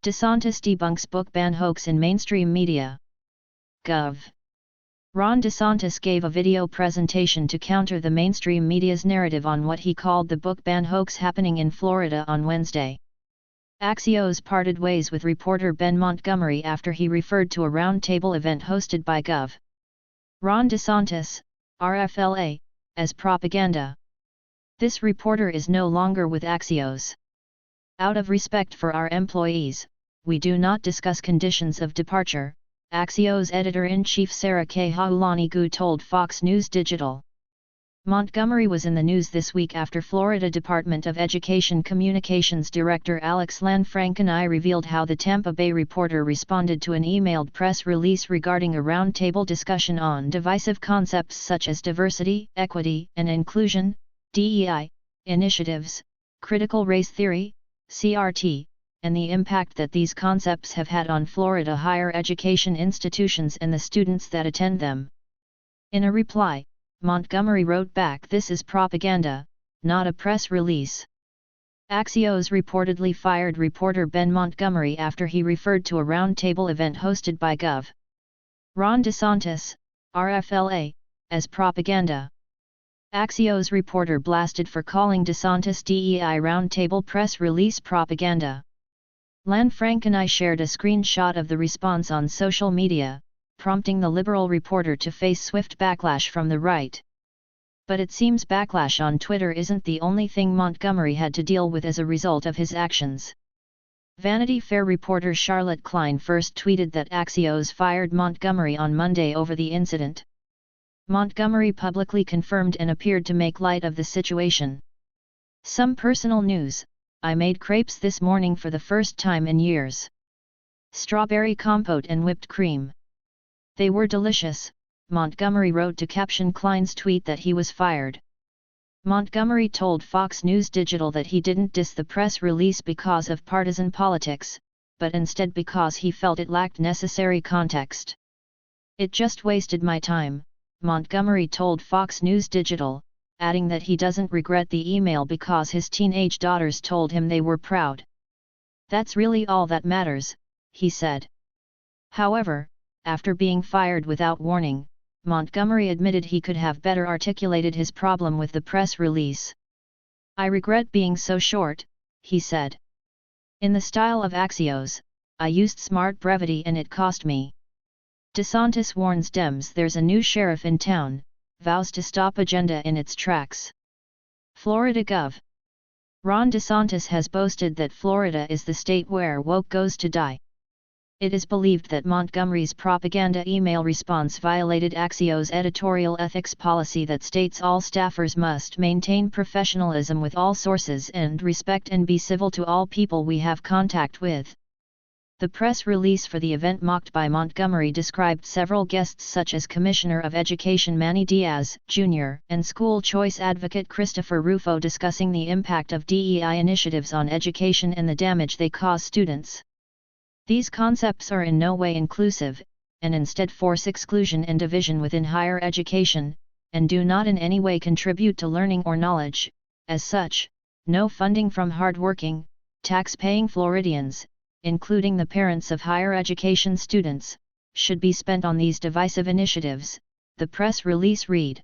DeSantis debunks book ban hoax in mainstream media. Gov. Ron DeSantis gave a video presentation to counter the mainstream media's narrative on what he called the book ban hoax happening in Florida on Wednesday. Axios parted ways with reporter Ben Montgomery after he referred to a roundtable event hosted by Gov. Ron DeSantis, RFLA, as propaganda. This reporter is no longer with Axios. Out of respect for our employees, we do not discuss conditions of departure, Axios editor-in-chief Sarah K. Haulani-Gu told Fox News Digital. Montgomery was in the news this week after Florida Department of Education Communications Director Alex Lanfranchi revealed how the Tampa Bay reporter responded to an emailed press release regarding a roundtable discussion on divisive concepts such as diversity, equity and inclusion, DEI, initiatives, critical race theory, CRT, and the impact that these concepts have had on Florida higher education institutions and the students that attend them. In a reply, Montgomery wrote back, "This is propaganda, not a press release." Axios reportedly fired reporter Ben Montgomery after he referred to a roundtable event hosted by Gov. Ron DeSantis, RFLA, as propaganda. Axios reporter blasted for calling DeSantis DEI roundtable press release propaganda. Lanfranchi shared a screenshot of the response on social media, prompting the liberal reporter to face swift backlash from the right. But it seems backlash on Twitter isn't the only thing Montgomery had to deal with as a result of his actions. Vanity Fair reporter Charlotte Klein first tweeted that Axios fired Montgomery on Monday over the incident. Montgomery publicly confirmed and appeared to make light of the situation. Some personal news: I made crepes this morning for the first time in years. Strawberry compote and whipped cream. They were delicious, Montgomery wrote to caption Klein's tweet that he was fired. Montgomery told Fox News Digital that he didn't diss the press release because of partisan politics, but instead because he felt it lacked necessary context. "It just wasted my time," Montgomery told Fox News Digital, adding that he doesn't regret the email because his teenage daughters told him they were proud. "That's really all that matters," he said. However, after being fired without warning, Montgomery admitted he could have better articulated his problem with the press release. "I regret being so short," he said. "In the style of Axios, I used smart brevity and it cost me." DeSantis warns Dems there's a new sheriff in town, vows to stop agenda in its tracks. Florida Gov. Ron DeSantis has boasted that Florida is the state where woke goes to die. It is believed that Montgomery's propaganda email response violated Axios' editorial ethics policy that states all staffers must maintain professionalism with all sources and respect and be civil to all people we have contact with. The press release for the event mocked by Montgomery described several guests such as Commissioner of Education Manny Diaz, Jr., and school choice advocate Christopher Rufo discussing the impact of DEI initiatives on education and the damage they cause students. These concepts are in no way inclusive, and instead force exclusion and division within higher education, and do not in any way contribute to learning or knowledge. As such, no funding from hard-working, tax-paying Floridians, including the parents of higher education students, should be spent on these divisive initiatives, the press release read.